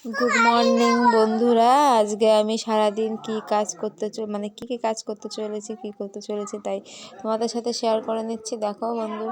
Good morning বন্ধুরা। আজকে আমি সারাদিন কি কাজ করতে মানে কি কাজ করতে চলেছি, কি করতে চলেছি তাই তোমাদের সাথে শেয়ার করে নিচ্ছি। দেখো বন্ধু,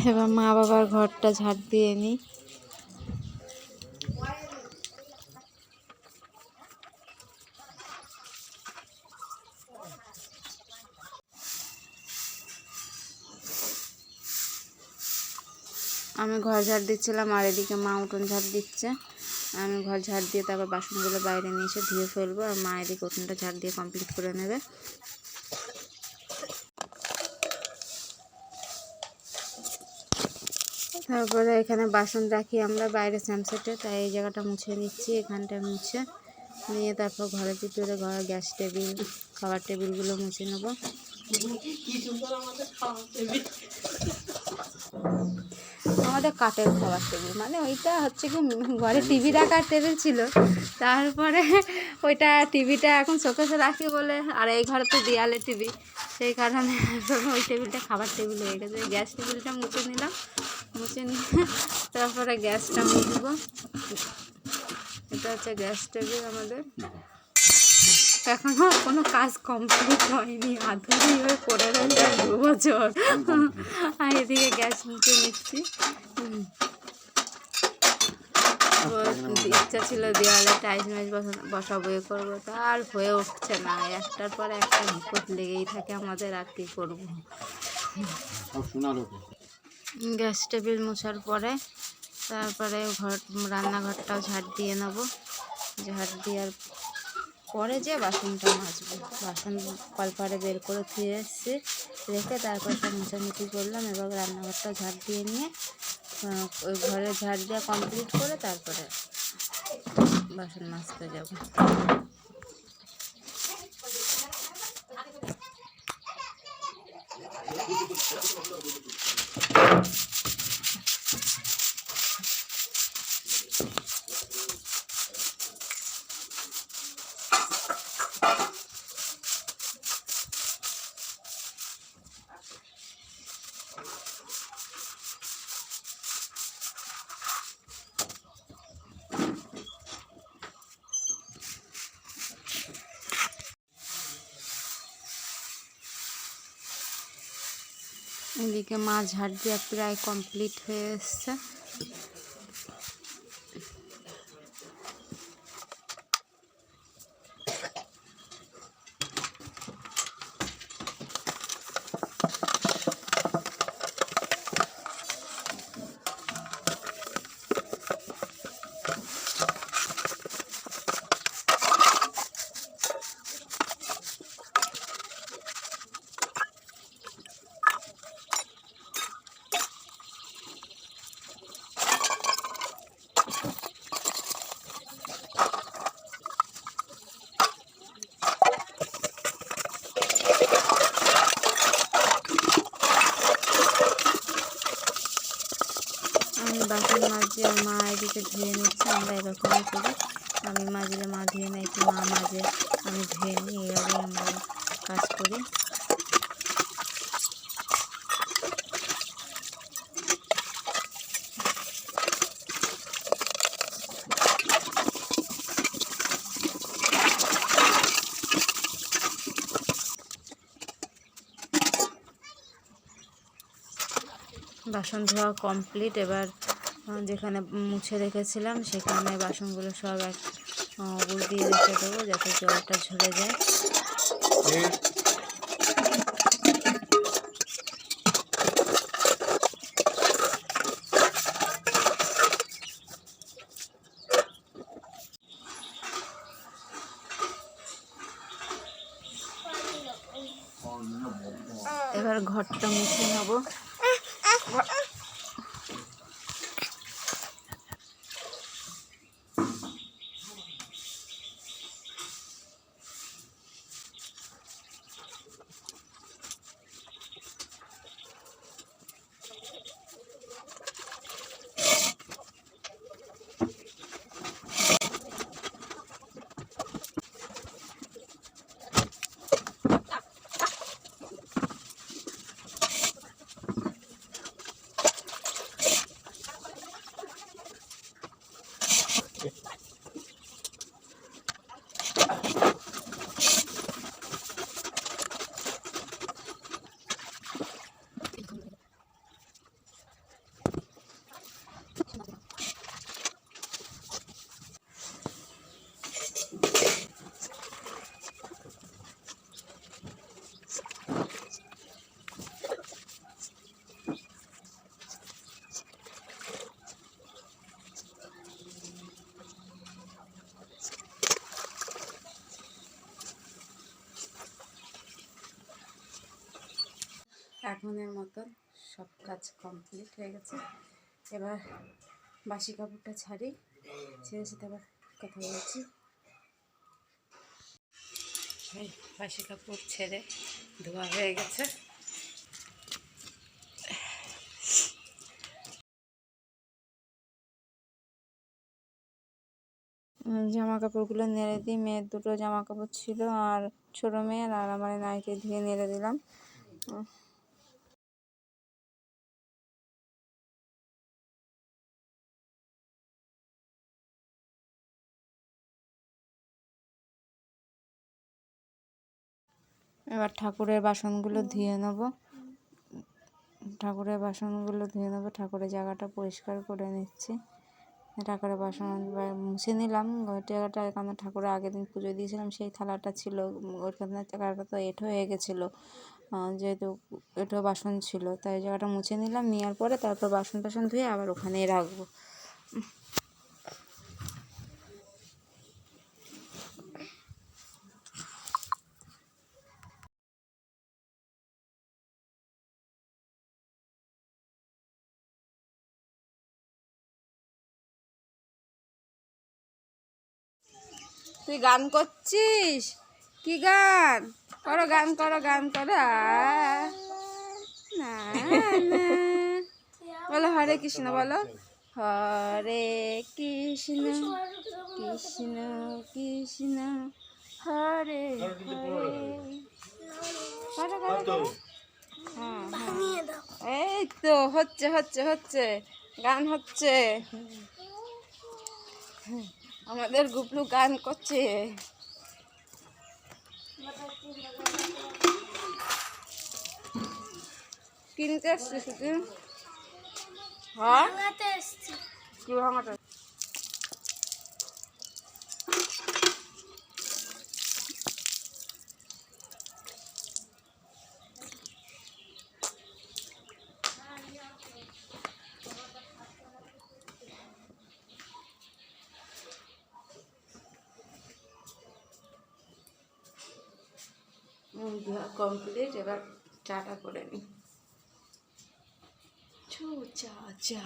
এবার মা বাবার ঘরটা ঝাড় দিয়ে নিই। আমি ঘর ঝাড় দিচ্ছিলাম আর এদিকে মা উঠোন ঝাড় দিচ্ছে। আমি ঘর ঝাড় দিয়ে তারপর বাসনগুলো বাইরে নিয়ে এসে ধুয়ে ফেলবো, আর মা এদিকে উঠোনটা ঝাড় দিয়ে কমপ্লিট করে নেবে। তারপরে এখানে বাসন রাখি আমরা বাইরে স্যামসেটে, তাই এই জায়গাটা মুছে নিচ্ছি। এখানটা মুছে নিয়ে তারপর ঘরের ভিতরে ঘরের গ্যাস টেবিল, খাবার টেবিলগুলো মুছে নেবো। আমাদের কাঠের খাবার টেবিল, মানে ওইটা হচ্ছে কি ঘরে টিভি রাখার টেবিল ছিল, তারপরে ওইটা টিভিটা এখন শোকেসে রাখি বলে, আর এই ঘরে তো দেয়ালে টিভি, সেই কারণে ওই টেবিলটা খাবার টেবিল হয়ে গেছে। গ্যাস টেবিলটা মুছে নিলাম, মুছে নিয়ে তারপরে গ্যাসটা মুছবো। এটা হচ্ছে গ্যাস টেবিল আমাদের। এখনও কোনো কাজ কমপ্লিট হয়নি, আধুরি হয়ে পড়ে রয়েছে 2 বছর। আর এদিকে গ্যাস মুছে নিচ্ছি। ইচ্ছা ছিল দেওয়ালে টাইলস ম্যাচ বসাবো, এ করবো, তা আর হয়ে উঠছে না। একটার পর একটা বিপদ লেগেই থাকে আমাদের, আর কী করবো। গ্যাস টেবিল মোছার পরে তারপরে রান্নাঘরটাও ঝাড় দিয়ে নেবো। ঝাড় দেওয়ার পরে যে বাসনটা মাজবো, বাসন কলপারে বের করে ধুয়ে এসেছি, রেখে তারপর সব মোছামুছি করলাম। এবার রান্নাঘরটা ঝাড় দিয়ে নিয়ে ওই ঘরে ঝাড় দেওয়া কমপ্লিট করে তারপরে বাসন মাজতে যাবো। এদিকে মা ঝাড় দেওয়া প্রায় কমপ্লিট হয়ে এসছে। বাসন মাজি আর মা এদিকে ধুয়ে নিচ্ছে। আমরা এরকমই করি, আমি মাজলে মা ধুয়ে নেয়, কি মা মাজে আমি ধুয়ে নিই, এইভাবেই আমরা কাজ করি। বাসন ধোয়া কমপ্লিট। এবার যেখানে মুছে রেখেছিলাম সেখানে বাসনগুলো সব এক উল্টিয়ে রেখে দেবো যাতে জলটা ঝরে যায়। এবার ঘরটা মুছে নেব। এখনের মতন সব কাজ কমপ্লিট হয়ে গেছে। এবার বাসি কাপড়টা ছাড়ি, ছেড়ে সেটা আবার কথা বলছি। বাসি কাপড় ছেড়ে ধোয়া হয়ে গেছে। জামা কাপড়গুলো নেড়ে দিই। মেয়ের দুটো জামা কাপড় ছিল আর ছোটো মেয়ের, আর আমার নাইটি ধুয়ে নেড়ে দিলাম। এবার ঠাকুরের বাসনগুলো ধুয়ে নেব। ঠাকুরের জায়গাটা পরিষ্কার করে নিচ্ছি। ঠাকুরের বাসন মুছে নিলাম। জায়গাটা এখানে ঠাকুরের আগের দিন পুজো দিয়েছিলাম, সেই থালাটা ছিল, ওইখানে জায়গাটা তো এঁঠো হয়ে গেছিলো, যেহেতু এঁঠো বাসন ছিল, তাই জায়গাটা মুছে নিলাম। নেওয়ার পরে তারপর বাসন টাসন ধুয়ে আবার ওখানেই রাখবো। তুই গান করছিস? কি গান? করো গান, করো গান, করো। না বলো হরে কৃষ্ণ, বলো হরে কৃষ্ণ কৃষ্ণ কৃষ্ণ হরে হরে। হ্যাঁ এই তো হচ্ছে হচ্ছে হচ্ছে গান হচ্ছে। আমাদের গুপলু গান করছে। কিনতে আসছিস তুই? হ্যাঁ কি ভাঙাতে? কমপ্লিট। এবার চাটা করে নিই। চা চা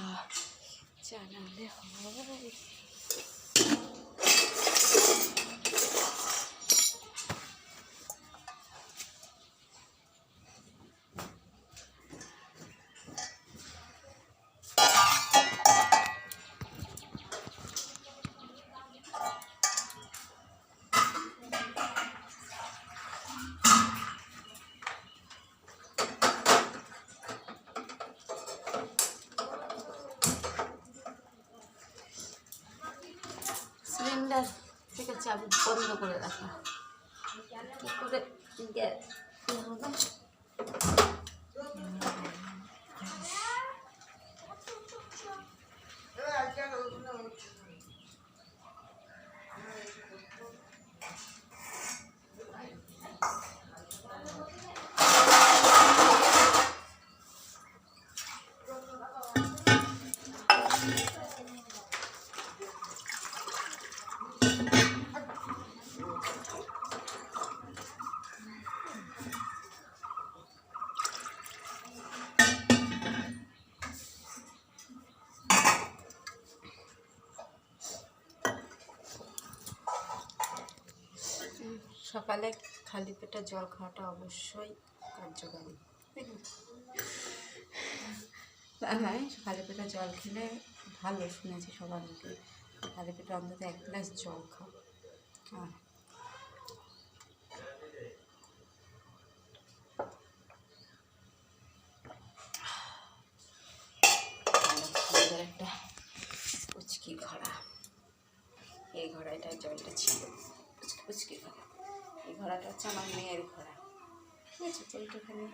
চা নাহলে হয়? সিলিন্ডার থেকে চাবি বন্ধ করে রাখা, কি করে গ্যাস হবে? সকালে খালি পেটে জল খাওয়াটা অবশ্যই কার্যকারী। হ্যাঁ, খালি পেটে জল খেলে ভালো, শুনেছি সবার মুখে। খালি পেটে অন্তত 1 গ্লাস জল খাও। সুন্দর একটা পুচকি ঘোড়া, এই ঘোড়াটা জলটা ছিল পুচকি ঘোড়া। এই ঘোড়াটা হচ্ছে আমার মেয়ের ঘোড়া, ঠিক আছে? তো এইটুখানি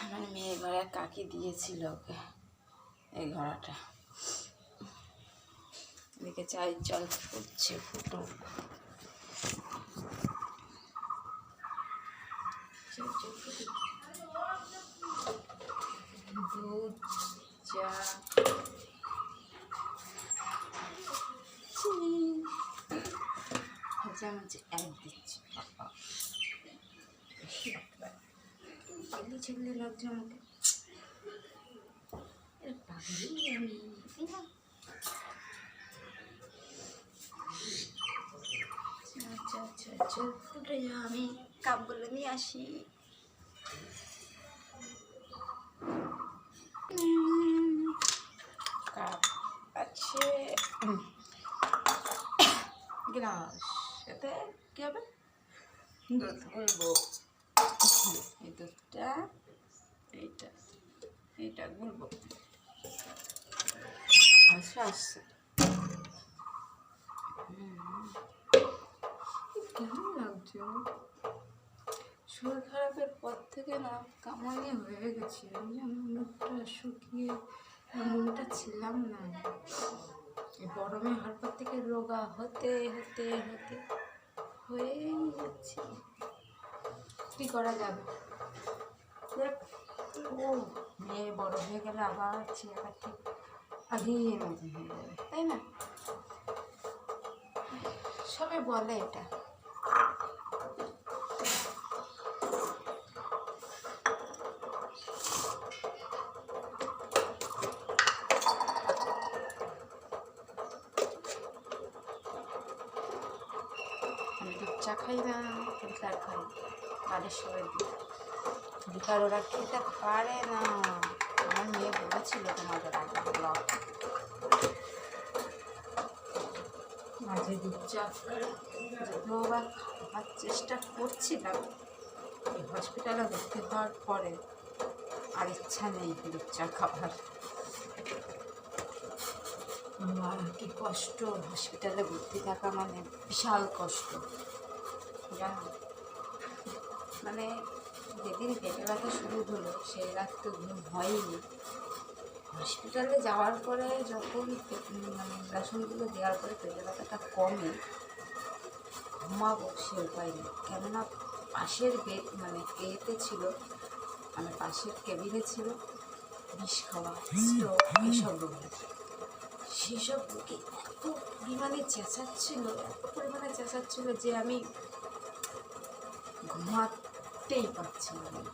আমার মেয়ের ঘোড়া কাকি দিয়েছিল ওকে, এই ঘোড়াটা। এদিকে চায়ের জল ফুটছে, ফুটো দুধ চা চামচ এক দিচ্ছি। ছেলে লাগছে আমাকে, পাগলি আমি। আচ্ছা আচ্ছা আচ্ছা, ফুটে যা, আমি কাপগুলো নিয়ে আসি। কাপ আছে, গ্লাস, এতে কী হবে? দুধ গুলবো। এই দুধটা, এইটা গুলবো। আচ্ছা আসছে, কেমন লাগছে? শরীর খারাপের পর থেকে না কামালি হয়ে গেছি আমি, মুখটা শুকিয়ে মুখটা ছিলাম না। গরমে হওয়ার পর থেকে রোগা হতে হতে হতে হয়েই যাচ্ছি। কী করা যাবে? ও মেয়ে বড় হয়ে গেলে আবার চেহারা ঠিক আগের মতো হয়ে যাবে, তাই না? সবে বলে এটা। আমি দুধ চা খাই না, লিকার খাই, বাড়ির সবাই লিকার ওরা খেতে পারে না। আমার মেয়ে বলেছিল তোমাদের আগে ব্লগ, মাঝে দুধ চা যদিও বা খাওয়ার চেষ্টা করছিলাম। এই হসপিটালে ভর্তি হওয়ার পরে আর ইচ্ছা নেই দুধ চা খাবার। কি কষ্ট, হসপিটালে ভর্তি থাকা মানে বিশাল কষ্ট, জানো? মানে যেদিন পেটে ব্যথা শুরু হলো সেই রাত তো ঘুম হয়নি। হসপিটালে যাওয়ার পরে যখন মানে ইঞ্জেকশনগুলো দেওয়ার পরে পেটে ব্যথাটা কমে, ঘুমাবো সে উপায় নেই। কেননা পাশের বেড মানে এতে ছিল, মানে পাশের কেবিনে ছিল বিষ খাওয়া, স্ট্রোক, এইসব রোগী। সেসব রোগী এত পরিমাণে চেঁচাচ্ছিল যে আমি ঘুমাতেই পারছিলাম না।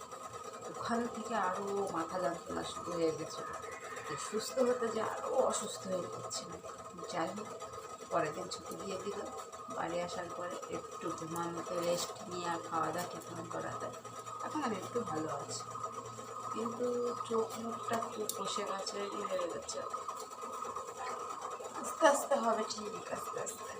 ওখান থেকে আরও মাথা যন্ত্রণা শুরু হয়ে গেছিলো। সুস্থ হতে যে আরও অসুস্থ হয়ে পড়ছিলাম। যাই হোক, পরের দিন ছুটি দিয়ে দিল। বাড়ি আসার পরে একটু ঘুমানোতে রেস্ট নিয়ে আর খাওয়া দাওয়া ঠিকঠাক করাতে এখন আমি একটু ভালো আছি, কিন্তু চোখ মুখটা খুব বসে গেছে, হয়ে গেছে। আস্তে আস্তে হবে ঠিক, আস্তে আস্তে।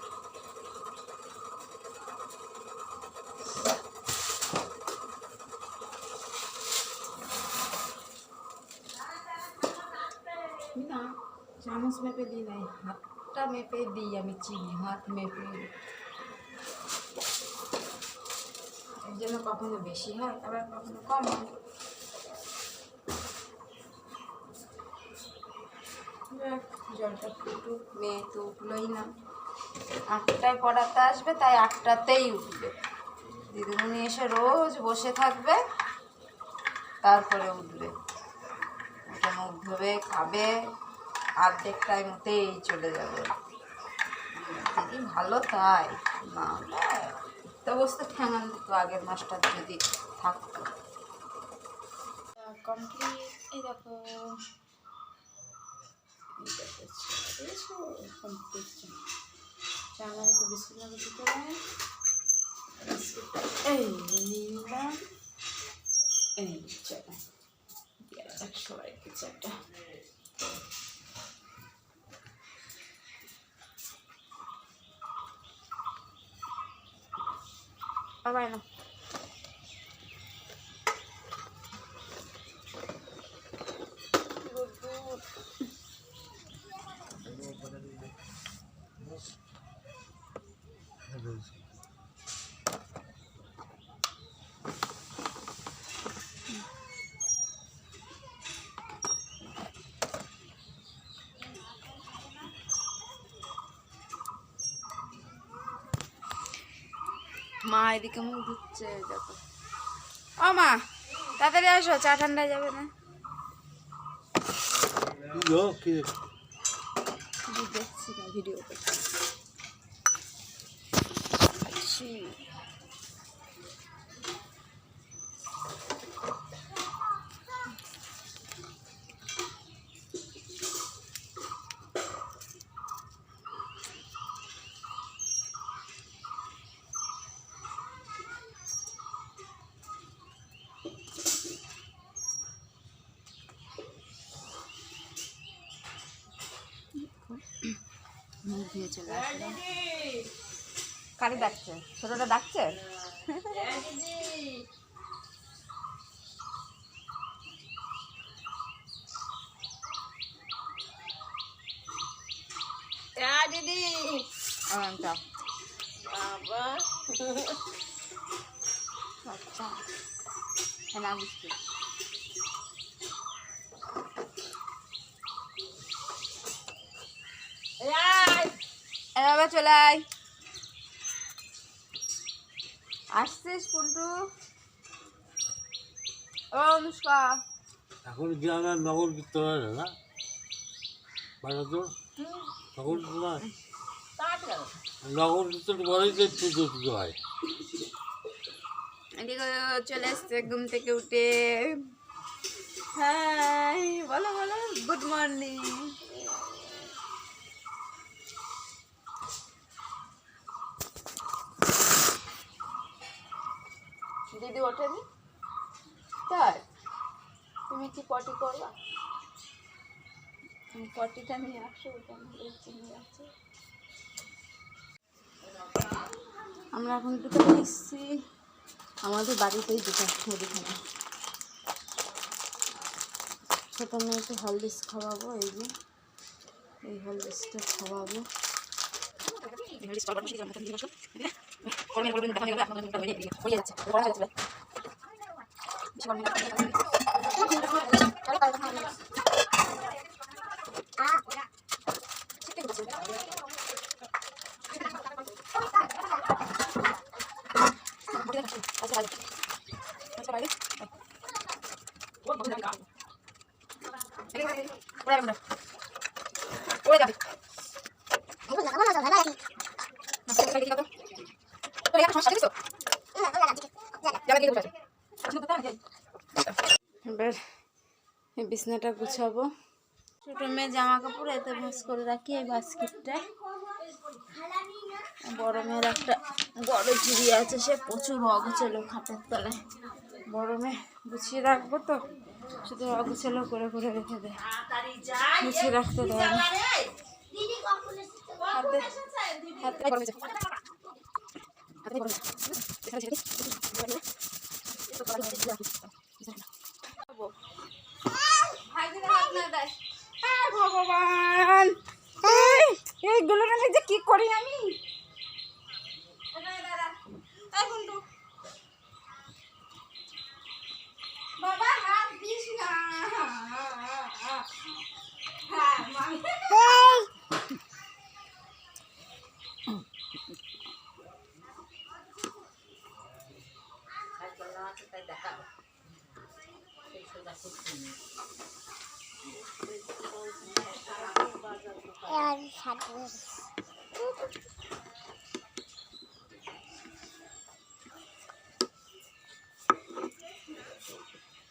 না চামচ মেপে দিই নাই, হাতটা মেপে দিই আমি, চিনি হাত মেপে। এর জন্য কখনো বেশি হয় আবার কখনো কম হয়। জলটা ফুটুক, মেয়ে তো উঠলোই না। 8টায় পড়াতে আসবে, তাই 8টাতেই উঠবে। দিদিমণি এসে রোজ বসে থাকবে, তারপরে উঠবে। উঠে মুখ ধোবে, খাবে, অর্ধেক টাইম মতেই চলে যাবে। দিদি ভালো তাই না, তো বসতে ঠ্যাঙান দিত আগের মাস্টার যদি থাকতো। কমপ্লিট, এই দেখো কমপ্লিট। চানার তো বিস্কুট দিতে এই নিলাম, এই চলো সবাইকে চারটা। বাবাই না মা এদিকে মুখ ধুচ্ছে, দেখো। ও মা তাড়াতাড়ি আসো, চা ঠান্ডা যাবে না। দেখছি না, ভিডিও করছি। মুখ ধুয়ে চলে আসলাম। কারে ডাকছে? ছোটটা ডাকছে? দিদি বাবা আচ্ছা না বুঝতে বাবা চলে আয়। আসছিস পুন্টু? ও অনুষ্কা এখন কি আমার নগর কীর্তন হয় না বাজাতো নগর কীর্তন হয়, নগর কীর্তন করেই তো পুজো টুজো হয়। এদিকে চলে এসছে ঘুম থেকে উঠে। হাই বলো বলো, গুড মর্নিং। দিদি ওঠেনি তাই? তুমি কি পটি করবা? তুমি পটিটা নিয়ে আসো, নিয়ে আসো। আমরা এখন দুটো এসেছি আমাদের বাড়িতেই, দুটো মুদিখানা। ছোট মেয়েকে হলদিস খাওয়াবো, এই যে এই হলদিসটা খাওয়াবো। এবার বিছনাটা গুছাবো। ছোট মেয়ে জামা কাপড় এতে ভাঁজ করে রাখি এই বাস্কেটটায়। বড় মেয়ের একটা বড় ঝুড়ি আছে, সে প্রচুর অগোছালো খাটের তলায়। বড় মেয়ে গুছিয়ে রাখবো তো, শুধু অগোছালো করে করে রেখে দেয়, গুছিয়ে রাখতে দেয় না। ভগবান এইগুলো যে কি করি আমি। বাবা হাত দিস না।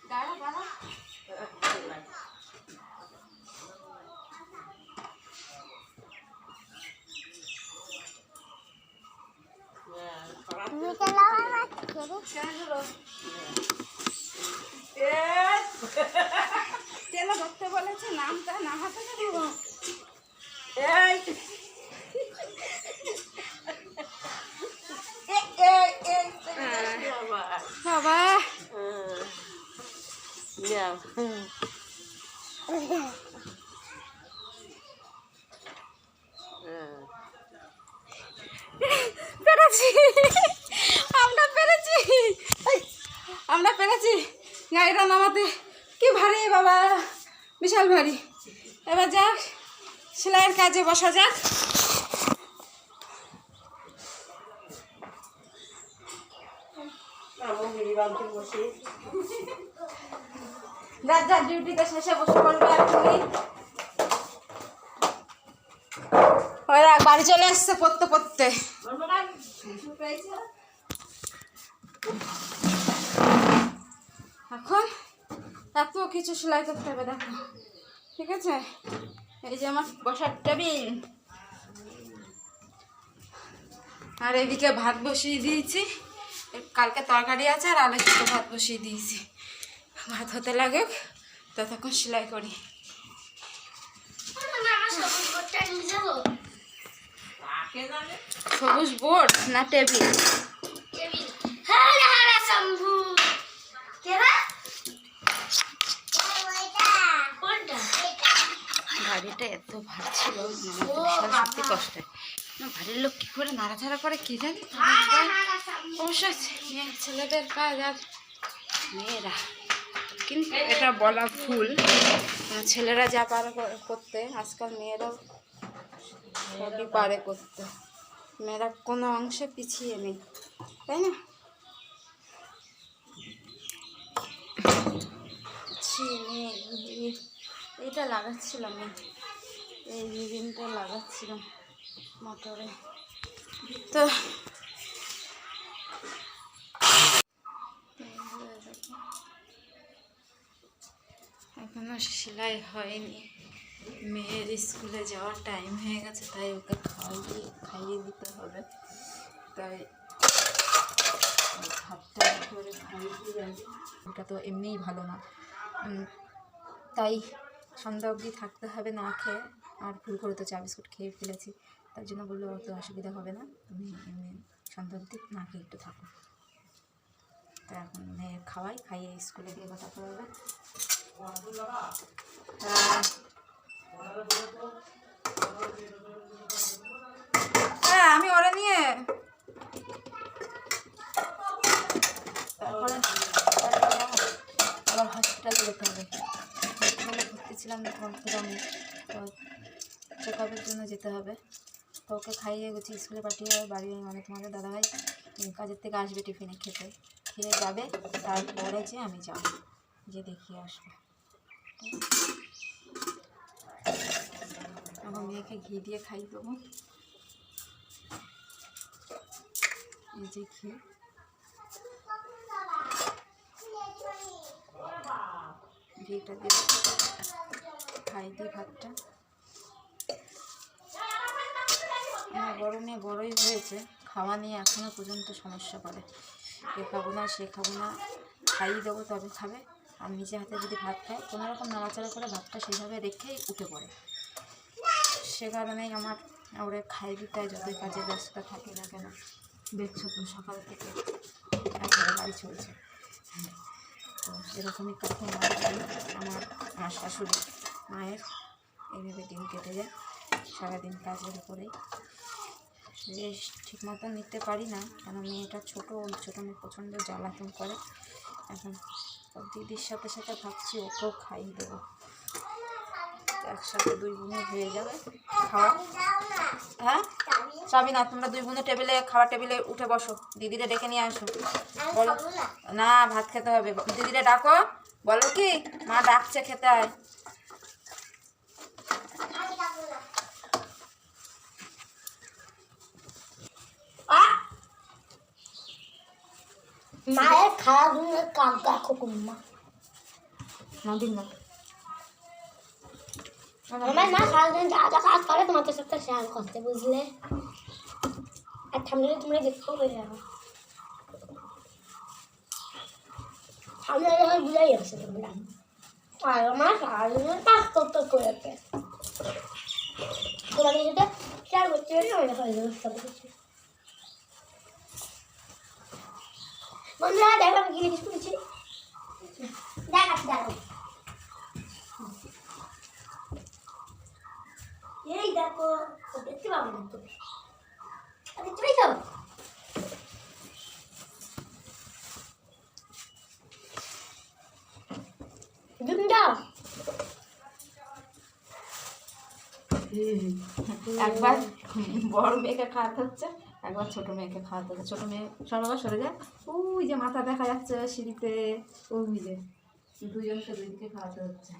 দাঁড়া তেলে ধরতে বলেছে, নামটা নামাতে দেবো। বাবা পেরেছি, আমরা পেরেছি গাড়িটা নামাতে। কি ভারী বাবা, বিশাল ভারী। এবার যাক সেলাইয়ের কাজে বসা যাক। যার যার ডিউটিতে শেষে বসে পড়বে এখনই। ওই দেখ বাড়ি চলে আসছে পড়তে পড়তে। এখন এত কিছু সেলাই করতে হবে দেখো, ঠিক আছে? এই যে আমার বসার টেবিল, আর এদিকে ভাত বসিয়ে দিয়েছি। কালকে তরকারি আছে আর আলু সিদ্ধ ভাত বসিয়ে দিয়েছি। ভাত হতে লাগে ততক্ষণ সেলাই করি। সবুজ বোর্ড না টেবিল? গাড়িটা এত ভার ছিল, বিশাল সত্যি কষ্ট। বাড়ির লোক কী করে নাড়াচাড়া করে কি জানি। অবশ্যই মেয়ে ছেলেদের কাজ আর মেয়েরা, কিন্তু এটা বলা ভুল। ছেলেরা যা পারে করতে, আজকাল মেয়েরাও সবই পারে করতে। মেয়েরা কোনো অংশে পিছিয়ে নেই, তাই না? এইটা লাগাচ্ছিলাম, এই রিবিনটা লাগাচ্ছিলাম মোটরে। তো এখনো সেলাই হয়নি। মেয়ের স্কুলে যাওয়ার টাইম হয়ে গেছে, তাই ওকে খাইয়ে দিতে হবে। তাই ভাতটা করে খাইয়ে দিয়ে, ওটা তো এমনিই ভালো না, তাই সন্ধ্যা অবধি থাকতে হবে না খেয়ে। আর ভুল করে তো চা বিস্কুট খেয়ে ফেলেছি, তার জন্য বললো অত অসুবিধা হবে না, তুমি এমনি সন্ধ্যা অবধি না খেয়ে একটু থাকো। তা এখন মেয়ের খাইয়ে স্কুলে গিয়ে কথা করবে। হ্যাঁ আমি ওরা নিয়ে তারপরে আবার হসপিটালে যেতে হবে। হসপিটালে ভর্তি ছিলাম আমি, তো চেক আপের জন্য যেতে হবে। তো ওকে খাইয়ে গেছি স্কুলে পাঠিয়ে বাড়ি মানে তোমাদের দাদাভাই কাজের থেকে আসবে, টিফিনে খেয়ে যাবে। তারপরে যে আমি যাব, যে দেখিয়ে আসবো। আমার মেয়েকে ঘি দিয়ে খাইয়ে দেবো, এই যে ঘি। ঘিটা দিয়ে খাই দিই ভাতটা। আমার বড় মেয়ে বড়ই হয়েছে, খাওয়া নিয়ে এখনও পর্যন্ত সমস্যা করে। এ খাবো না সে খাবো না, খাইয়ে দেবো তবে খাবে। আর নিজে হাতে যদি ভাত খায়, কোনোরকম নাড়াচাড়া করে ভাতটা সেইভাবে রেখেই উঠে পড়ে। সে কারণেই আমার ওরে খাই দিতে যতই কাজে ব্যস্ততা থাকে না কেন। দেখছো তো সকাল থেকে একবারে বাড়ি চলছে। তো এরকমই কখন আমার শাশুড়ি মায়ের এইভাবে দিন কেটে যায়, সারাদিন কাজের উপরেই। রেস্ট ঠিক মতো নিতে পারি না, কেন মেয়েটা ছোটো মেয়ে প্রচণ্ড জ্বালাতন করে। এখন দিদির সাথে সাথে ভাবছি ওকেও খাইয়ে দেবো, একসাথে দুই বোনে হয়ে যাবে খাওয়া। হ্যাঁ চাবি না, তোমরা দুই বোনে খাওয়ার টেবিলে উঠে বসো, দিদিরে ডেকে নিয়ে আসো। বলো না ভাত খেতে হবে, দিদিরে ডাকো, বলো কি মা ডাকছে খেতে আয়। মায়ের খাওয়া গুণের কাক দেখো কুম্মা না দিন না, আমার মা সারাদিন যা যা কাজ করে তোমাদের সাথে শেয়ার করতে, বুঝলে? আর ঠান্ডা তোমরা দেখতেও পেয়ে যাবো। সামনে যখন বুঝাই আসছে তোমরা আর আমার সারাদিনের কাজ করতে করেছে তোমাদের সাথে শেয়ার করতে পারি আমি দেখা সব কিছু বন্ধুরা দেখো আমি কি জিনিস করেছি দেখাচ্ছি দেখো এই দেখো দেখতে পাবো না তুমি দেখতে পাইছো একবার বড় মেয়েকে খাওয়াতে হচ্ছে, একবার ছোট মেয়েকে খাওয়াতে হচ্ছে। ছোট মেয়ে সবাই সরে যায়, ওই যে মাথা দেখা যাচ্ছে সিঁড়িতে, ওই যে দুজনকে দুই দিকে খাওয়াতে হচ্ছে।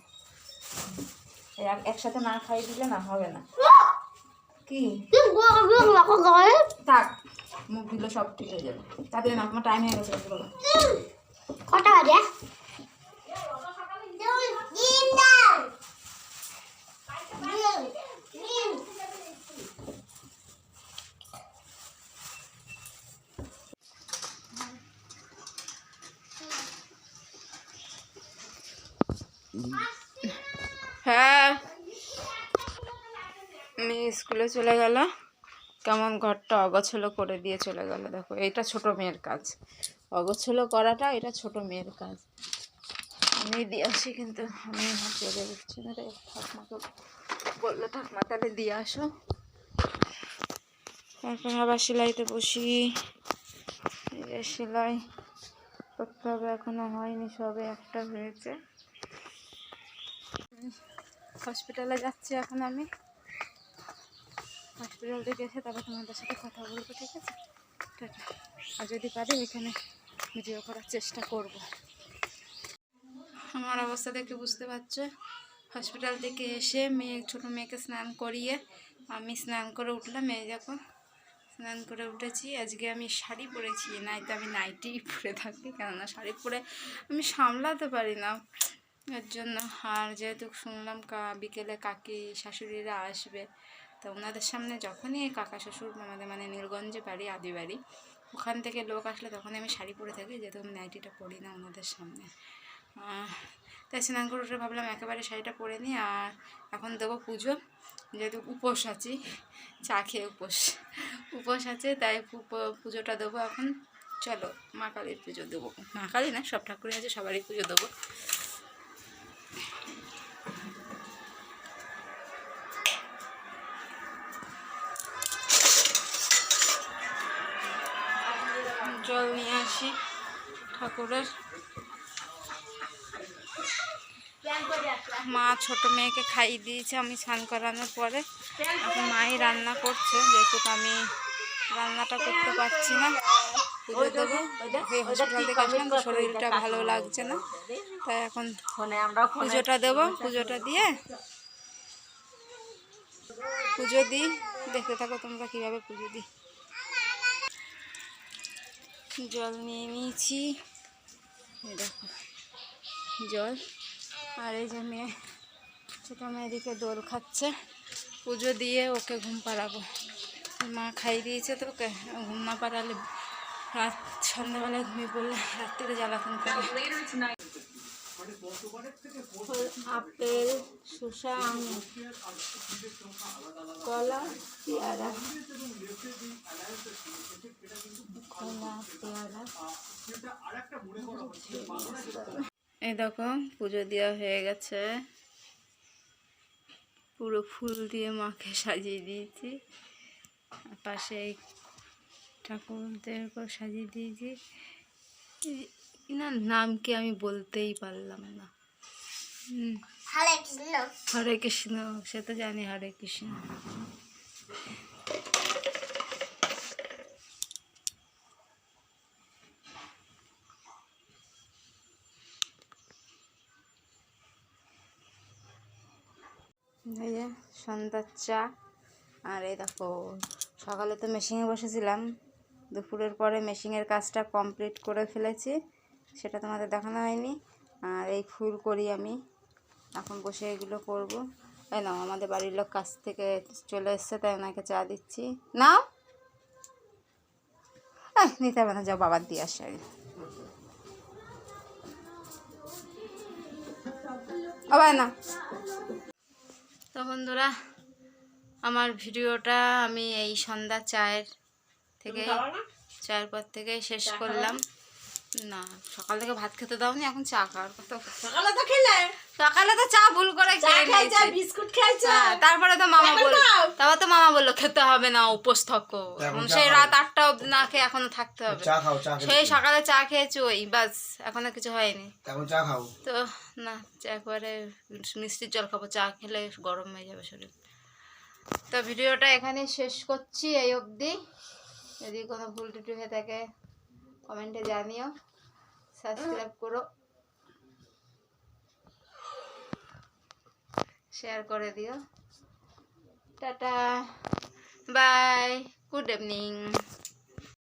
একসাথে না খাইয়ে দিলে না হবে না। কি থাক, মুখগুলো সব ঠিক হয়ে যাবে। তাদের না তোমার টাইম হয়ে গেছে। কটা বাজে হ্যাঁ, মেয়ে স্কুলে চলে গেল, কেমন ঘরটা অগোছলো করে দিয়ে চলে গেল। দেখো এটা ছোট মেয়ের কাজ, অগোছলো করাটা এটা ছোট মেয়ের কাজ। আমি দিয়ে আসি, কিন্তু আমি চলে উঠছি না রে। ঠাকুমাকে বললো ঠাকুমা তাহলে দিয়ে আসো। তারপর আবার সেলাইতে বসি। সেলাই করতে হবে, এখনো হয়নি, সবে একটা হয়েছে। হসপিটালে যাচ্ছি এখন আমি। হসপিটাল থেকে এসে তারপর তোমাদের সাথে কথা বলবো, ঠিক আছে? টাটা। আর যদি পারি এখানে ভিডিও করার চেষ্টা করব। আমার অবস্থা দেখে বুঝতে পারছো, হসপিটাল থেকে এসে ছোটো মেয়েকে স্নান করিয়ে আমি স্নান করে উঠলাম। এই দেখো স্নান করে উঠেছি। আজকে আমি শাড়ি পরেছি, তো আমি নাইটি পরে থাকি, কেননা শাড়ি পরে আমি সামলাতে পারি না, এর জন্য। আর যেহেতু শুনলাম বিকেলে কাকি শাশুড়িরা আসবে, তো ওনাদের সামনে যখনই কাকা শ্বশুর আমাদের মানে নীলগঞ্জে বাড়ি, আদি বাড়ি, ওখান থেকে লোক আসলে তখনই আমি শাড়ি পরে থাকি, যেহেতু আমি নাইটিটা পরি না ওনাদের সামনে। তাই স্নান করে উঠে ভাবলাম একেবারে শাড়িটা পরে নিই। আর এখন দেবো পুজো, যেহেতু উপোস আছি, চা খেয়ে উপোস আছে, তাই পুজোটা দেবো এখন। চলো মা কালীর পুজো দেবো, মা কালী না, সব ঠাকুরই আছে, সবারই পুজো দেবো। জল নিয়ে আসি ঠাকুরের। মা ছোট মেয়েকে খাইয়ে দিয়েছে আমি স্নান করানোর পরে। এখন মাই রান্না করছে, যেহেতু আমি রান্নাটা করতে পারছি না। পুজো দেবো, হসপিটাল থেকে আসলাম, শরীরটা ভালো লাগছে না, তাই এখন পুজোটা দেবো। পুজোটা দিয়ে পুজো দিই, দেখতে থাকো তোমরা কীভাবে পুজো দিই। জল নিয়ে নিয়েছি, দেখো জল। আর এই যে মেয়ে, ছোটো মেয়েদিকে দোল খাচ্ছে, পুজো দিয়ে ওকে ঘুম পাড়াবো। মা খাইয়ে দিয়েছে, তো ওকে ঘুম না পাড়ালে রাত সন্ধ্যাবেলায় ঘুমিয়ে পড়লে রাত্রিরে জ্বালাতন করে। আপেল, শসা, আঙুর, কলা, পেয়ারা, এই দেখো পুজো দেওয়া হয়ে গেছে, পুরো ফুল দিয়ে মাকে সাজিয়ে দিয়েছি। পাশে ঠাকুরদেরকেও সাজিয়ে দিয়েছি। এনার নাম কি আমি বলতেই পারলাম না। হরে কৃষ্ণ। হরে কৃষ্ণ, সে তো জানি, হরে কৃষ্ণ। এই যে সন্ধ্যার চা। আর এই দেখো সকালে তো মেশিনে বসেছিলাম, দুপুরের পরে মেশিনের কাজটা কমপ্লিট করে ফেলেছি, সেটা তোমাদের দেখানো হয়নি। আর এই ফুল করি আমি, এখন বসে এগুলো করব। এই নাও, আমাদের বাড়ির লোক কাছ থেকে চলে এসছে, তাই ওনাকে চা দিচ্ছি। নাও, নিতে হবে না, যাও বাবার দিয়ে আসে আগে। আবার না। তো বন্ধুরা, আমার ভিডিওটা আমি এই সন্ধ্যা চায়ের পর থেকে শেষ করলাম। না, সকাল থেকে ভাত খেতে দাওনি, এখন চা খাওয়ার কথা। সকালে তো চা ভুল করে খেয়ে নিয়েছি। বিস্কুট খাইছো? হ্যাঁ, তারপরে তো মামা বললো খেতে হবে না, উপোস থাকো। সেই রাত 8টা অবধি না খেয়ে এখনো থাকতে হবে। সেই সকালে চা খেয়েছি, ওই বাস, এখনো কিছু হয়নি। তো না, একবারে মিষ্টির জল খাবো, চা খেলে গরম হয়ে যাবে শরীর। তো ভিডিওটা এখানে শেষ করছি, এই অবধি। যদি কোনো ভুল ত্রুটি হয়ে থাকে কমেন্টে জানিও, সাবস্ক্রাইব করো, শেয়ার করে দিও। Ta-ta, bye, good evening.